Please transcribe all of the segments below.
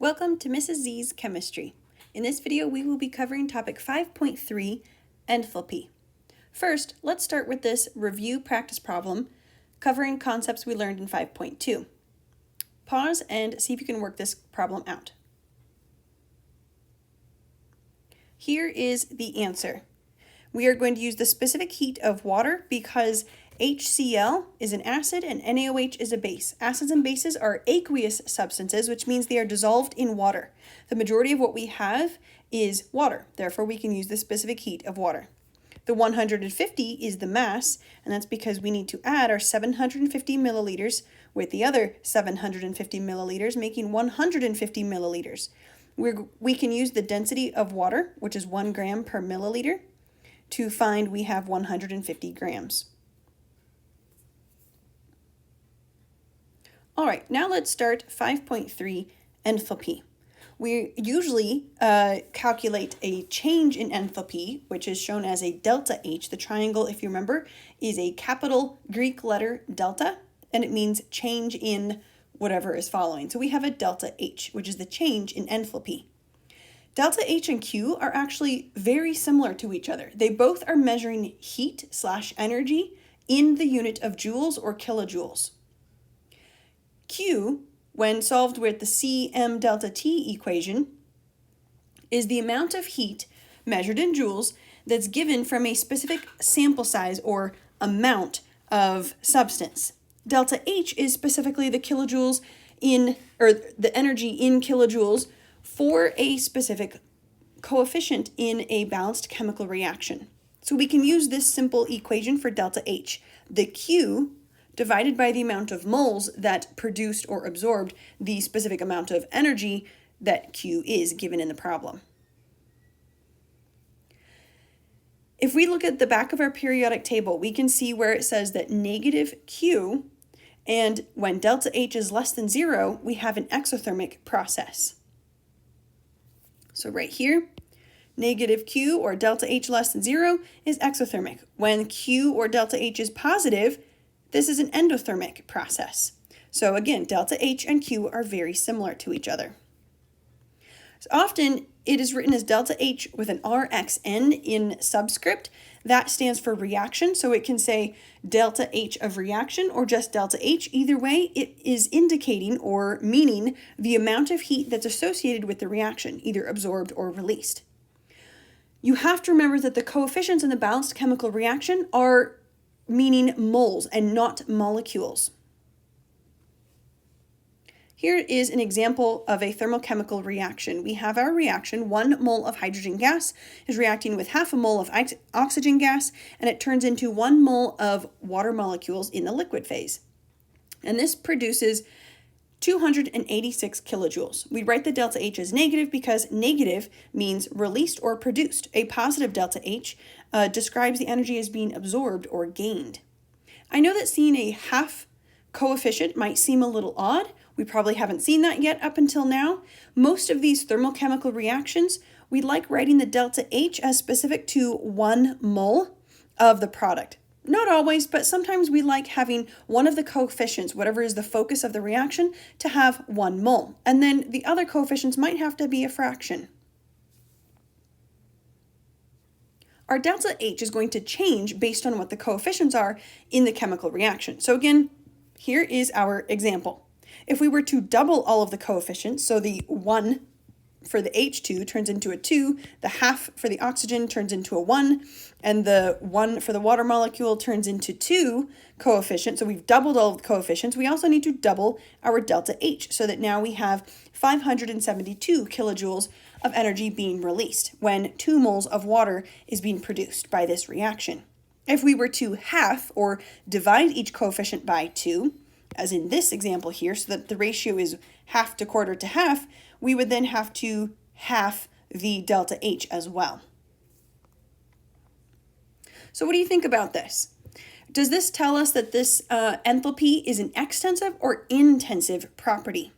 Welcome to Mrs. Z's Chemistry. In this video, we will be covering topic 5.3, enthalpy. First, let's start with this review practice problem covering concepts we learned in 5.2. Pause and see if you can work this problem out. Here is the answer. We are going to use the specific heat of water because HCl is an acid and NaOH is a base. Acids and bases are aqueous substances, which means they are dissolved in water. The majority of what we have is water. Therefore, we can use the specific heat of water. The 150 is the mass, and that's because we need to add our 750 milliliters with the other 750 milliliters, making 150 milliliters. We can use the density of water, which is 1 gram per milliliter, to find we have 150 grams. All right, now let's start 5.3, enthalpy. We usually calculate a change in enthalpy, which is shown as a delta H. The triangle, if you remember, is a capital Greek letter delta, and it means change in whatever is following. So we have a delta H, which is the change in enthalpy. Delta H and Q are actually very similar to each other. They both are measuring heat/energy in the unit of joules or kilojoules. Q, when solved with the Cm delta T equation, is the amount of heat measured in joules that's given from a specific sample size or amount of substance. Delta H is specifically the kilojoules or the energy in kilojoules for a specific coefficient in a balanced chemical reaction. So we can use this simple equation for delta H. The Q divided by the amount of moles that produced or absorbed the specific amount of energy that Q is given in the problem. If we look at the back of our periodic table, we can see where it says that negative Q, and when delta H is less than 0, we have an exothermic process. So right here, negative Q or delta H less than 0 is exothermic. When Q or delta H is positive, this is an endothermic process. So again, delta H and Q are very similar to each other. So often it is written as delta H with an RXN in subscript. That stands for reaction, so it can say delta H of reaction or just delta H. Either way, it is indicating or meaning the amount of heat that's associated with the reaction, either absorbed or released. You have to remember that the coefficients in the balanced chemical reaction are meaning moles and not molecules. Here is an example of a thermochemical reaction. We have our reaction. 1 mole of hydrogen gas is reacting with half a mole of oxygen gas, and it turns into 1 mole of water molecules in the liquid phase. And this produces 286 kilojoules. We write the delta H as negative because negative means released or produced. A positive delta H describes the energy as being absorbed or gained. I know that seeing a half coefficient might seem a little odd. We probably haven't seen that yet up until now. Most of these thermochemical reactions, we like writing the delta H as specific to 1 mole of the product. Not always, but sometimes we like having one of the coefficients, whatever is the focus of the reaction, to have 1 mole. And then the other coefficients might have to be a fraction. Our delta H is going to change based on what the coefficients are in the chemical reaction. So again, here is our example. If we were to double all of the coefficients, so the 1 for the H2 turns into a 2, the half for the oxygen turns into a 1, and the 1 for the water molecule turns into 2 coefficients. So we've doubled all of the coefficients. We also need to double our delta H so that now we have 572 kilojoules of energy being released when 2 moles of water is being produced by this reaction. If we were to half or divide each coefficient by 2, as in this example here, so that the ratio is half to quarter to half, we would then have to half the delta H as well. So what do you think about this? Does this tell us that this enthalpy is an extensive or intensive property?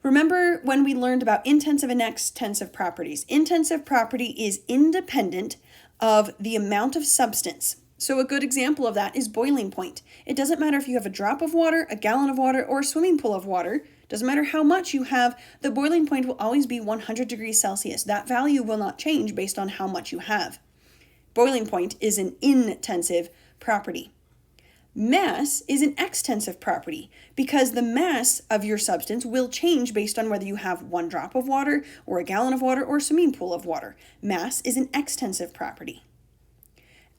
Remember when we learned about intensive and extensive properties? Intensive property is independent of the amount of substance. So a good example of that is boiling point. It doesn't matter if you have a drop of water, a gallon of water, or a swimming pool of water. Doesn't matter how much you have, the boiling point will always be 100 degrees Celsius. That value will not change based on how much you have. Boiling point is an intensive property. Mass is an extensive property because the mass of your substance will change based on whether you have 1 drop of water or a gallon of water or a swimming pool of water. Mass is an extensive property.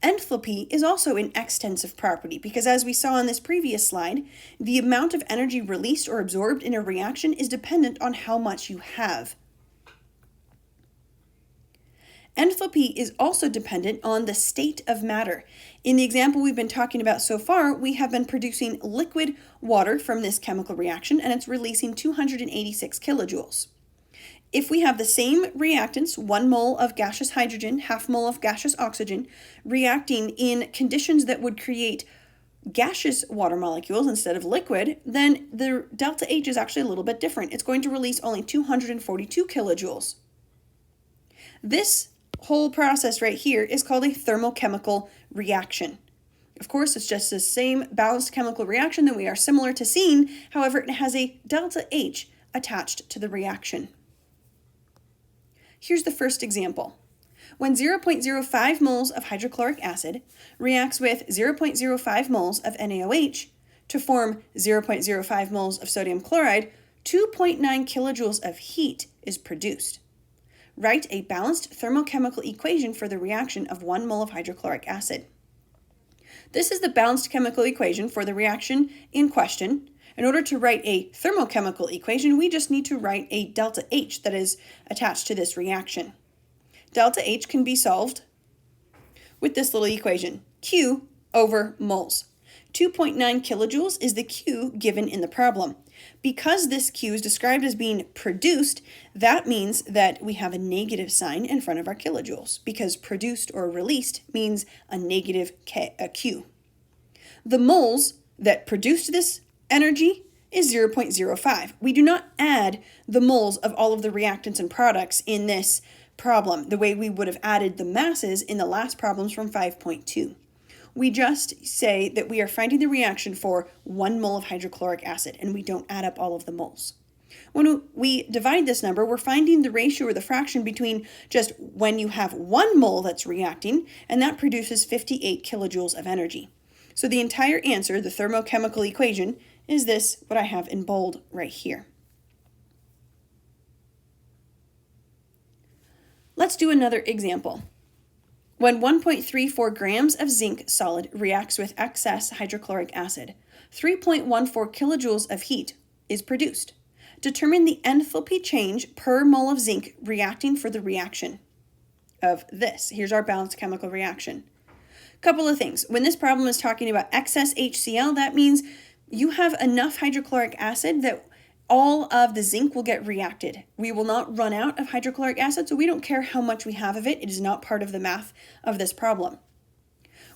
Enthalpy is also an extensive property because, as we saw in this previous slide, the amount of energy released or absorbed in a reaction is dependent on how much you have. Enthalpy is also dependent on the state of matter. In the example we've been talking about so far, we have been producing liquid water from this chemical reaction, and it's releasing 286 kilojoules. If we have the same reactants, 1 mole of gaseous hydrogen, half mole of gaseous oxygen, reacting in conditions that would create gaseous water molecules instead of liquid, then the delta H is actually a little bit different. It's going to release only 242 kilojoules. This whole process right here is called a thermochemical reaction. Of course, it's just the same balanced chemical reaction that we are similar to seeing. However, it has a delta H attached to the reaction. Here's the first example. When 0.05 moles of hydrochloric acid reacts with 0.05 moles of NaOH to form 0.05 moles of sodium chloride, 2.9 kilojoules of heat is produced. Write a balanced thermochemical equation for the reaction of 1 mole of hydrochloric acid. This is the balanced chemical equation for the reaction in question. In order to write a thermochemical equation, we just need to write a delta H that is attached to this reaction. Delta H can be solved with this little equation, Q over moles. 2.9 kilojoules is the Q given in the problem. Because this Q is described as being produced, that means that we have a negative sign in front of our kilojoules, because produced or released means a negative Q. The moles that produced this energy is 0.05. We do not add the moles of all of the reactants and products in this problem the way we would have added the masses in the last problems from 5.2. We just say that we are finding the reaction for 1 mole of hydrochloric acid, and we don't add up all of the moles. When we divide this number, we're finding the ratio or the fraction between just when you have 1 mole that's reacting, and that produces 58 kilojoules of energy. So the entire answer, the thermochemical equation, is this, what I have in bold right here. Let's do another example. When 1.34 grams of zinc solid reacts with excess hydrochloric acid, 3.14 kilojoules of heat is produced. Determine the enthalpy change per mole of zinc reacting for the reaction of this. Here's our balanced chemical reaction. Couple of things. When this problem is talking about excess HCl, that means you have enough hydrochloric acid that all of the zinc will get reacted. We will not run out of hydrochloric acid, so we don't care how much we have of it. It is not part of the math of this problem.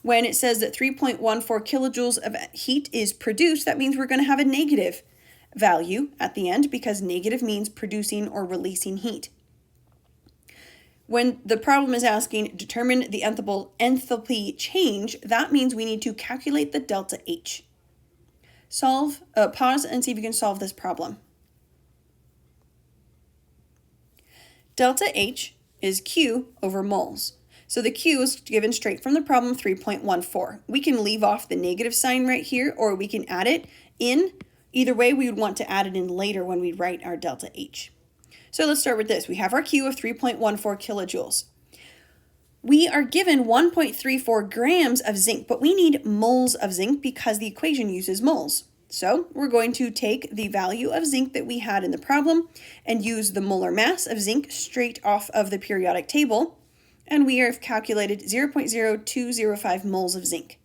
When it says that 3.14 kilojoules of heat is produced, that means we're going to have a negative value at the end, because negative means producing or releasing heat. When the problem is asking determine the enthalpy change, that means we need to calculate the delta H. Pause and see if you can solve this problem. Delta H is Q over moles. So the Q is given straight from the problem, 3.14. We can leave off the negative sign right here, or we can add it in. Either way, we would want to add it in later when we write our delta H. So let's start with this. We have our Q of 3.14 kilojoules. We are given 1.34 grams of zinc, but we need moles of zinc because the equation uses moles. So we're going to take the value of zinc that we had in the problem and use the molar mass of zinc straight off of the periodic table, and we have calculated 0.0205 moles of zinc.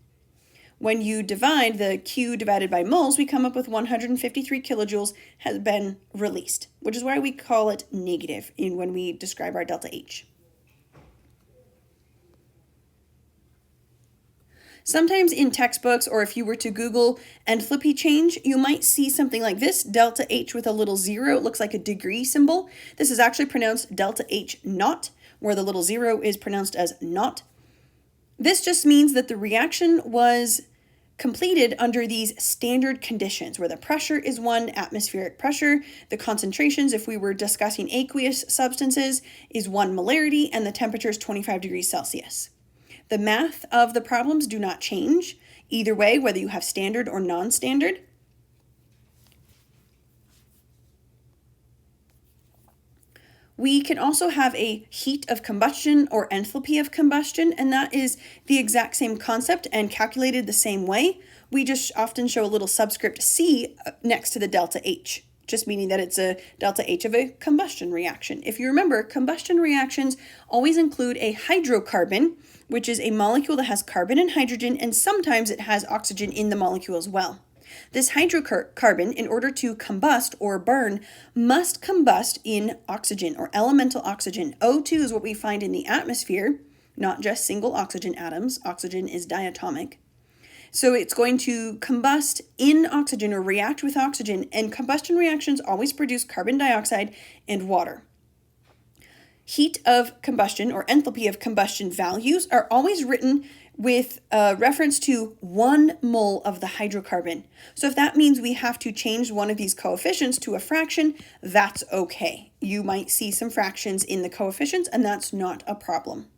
When you divide the Q divided by moles, we come up with 153 kilojoules has been released, which is why we call it negative when we describe our delta H. Sometimes in textbooks, or if you were to Google enthalpy change, you might see something like this, delta H with a little 0. It looks like a degree symbol. This is actually pronounced delta H naught, where the little 0 is pronounced as naught. This just means that the reaction was completed under these standard conditions where the pressure is 1 atmospheric pressure, the concentrations, if we were discussing aqueous substances, is 1 molarity, and the temperature is 25 degrees Celsius. The math of the problems do not change either way, whether you have standard or non-standard. We can also have a heat of combustion or enthalpy of combustion, and that is the exact same concept and calculated the same way. We just often show a little subscript C next to the delta H, just meaning that it's a delta H of a combustion reaction. If you remember, combustion reactions always include a hydrocarbon, which is a molecule that has carbon and hydrogen, and sometimes it has oxygen in the molecule as well. This hydrocarbon, in order to combust or burn, must combust in oxygen or elemental oxygen. O2 is what we find in the atmosphere, not just single oxygen atoms. Oxygen is diatomic. So it's going to combust in oxygen or react with oxygen, and combustion reactions always produce carbon dioxide and water. Heat of combustion or enthalpy of combustion values are always written with reference to 1 mole of the hydrocarbon. So if that means we have to change one of these coefficients to a fraction, that's okay. You might see some fractions in the coefficients, and that's not a problem.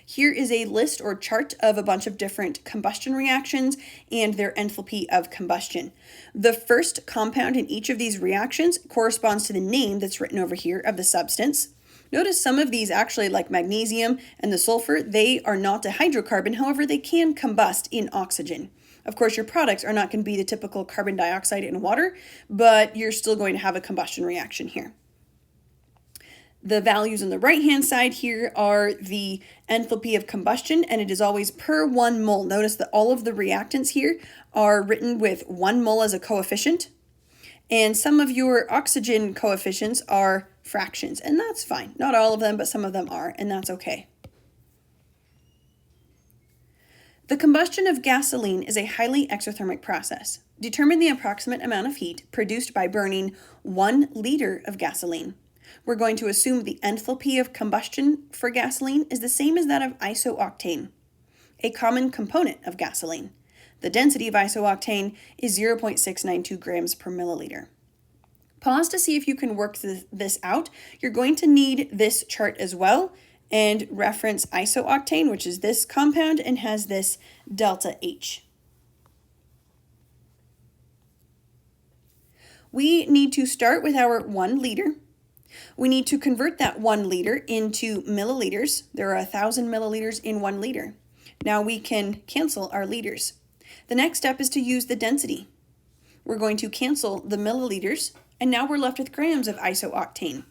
Here is a list or chart of a bunch of different combustion reactions and their enthalpy of combustion. The first compound in each of these reactions corresponds to the name that's written over here of the substance. Notice some of these actually, like magnesium and the sulfur, they are not a hydrocarbon, however, they can combust in oxygen. Of course, your products are not going to be the typical carbon dioxide and water, but you're still going to have a combustion reaction here. The values on the right-hand side here are the enthalpy of combustion, and it is always per 1 mole. Notice that all of the reactants here are written with 1 mole as a coefficient, and some of your oxygen coefficients are fractions, and that's fine. Not all of them, but some of them are, and that's okay. The combustion of gasoline is a highly exothermic process. Determine the approximate amount of heat produced by burning 1 liter of gasoline. We're going to assume the enthalpy of combustion for gasoline is the same as that of isooctane, a common component of gasoline. The density of isooctane is 0.692 grams per milliliter. Pause to see if you can work this out. You're going to need this chart as well and reference isooctane, which is this compound and has this delta H. We need to start with our 1 liter. We need to convert that 1 liter into milliliters. There are 1,000 milliliters in 1 liter. Now we can cancel our liters. The next step is to use the density. We're going to cancel the milliliters, and now we're left with grams of isooctane.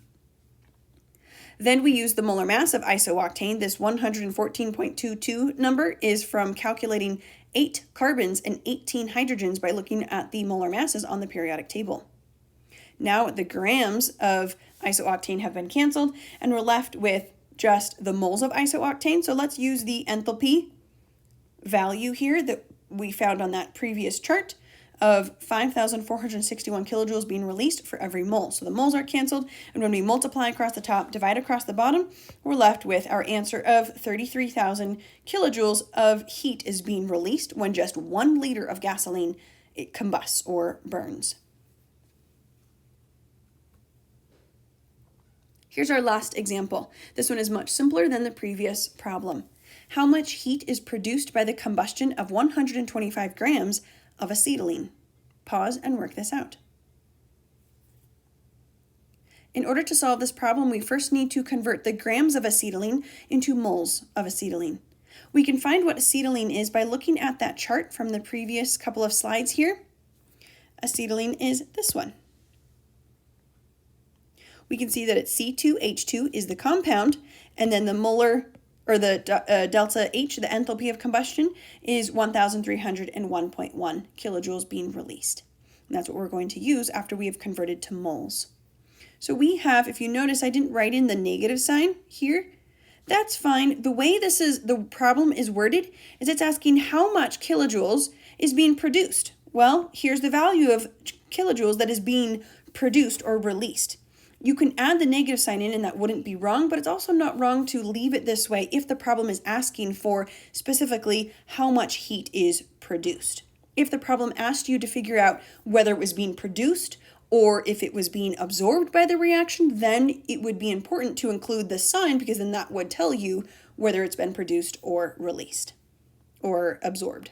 Then we use the molar mass of isooctane. This 114.22 number is from calculating 8 carbons and 18 hydrogens by looking at the molar masses on the periodic table. Now the grams of isooctane have been canceled, and we're left with just the moles of isooctane. So let's use the enthalpy value here that we found on that previous chart of 5,461 kilojoules being released for every mole. So the moles are canceled, and when we multiply across the top, divide across the bottom, we're left with our answer of 33,000 kilojoules of heat is being released when just 1 liter of gasoline it combusts or burns. Here's our last example. This one is much simpler than the previous problem. How much heat is produced by the combustion of 125 grams of acetylene? Pause and work this out. In order to solve this problem, we first need to convert the grams of acetylene into moles of acetylene. We can find what acetylene is by looking at that chart from the previous couple of slides here. Acetylene is this one. We can see that it's C2H2 is the compound, and then the molar, or the delta H, the enthalpy of combustion, is 1,301.1 kilojoules being released. And that's what we're going to use after we have converted to moles. So we have, if you notice, I didn't write in the negative sign here. That's fine. The way the problem is worded is it's asking how much kilojoules is being produced. Well, here's the value of kilojoules that is being produced or released. You can add the negative sign in and that wouldn't be wrong, but it's also not wrong to leave it this way if the problem is asking for specifically how much heat is produced. If the problem asked you to figure out whether it was being produced or if it was being absorbed by the reaction, then it would be important to include the sign, because then that would tell you whether it's been produced or released or absorbed.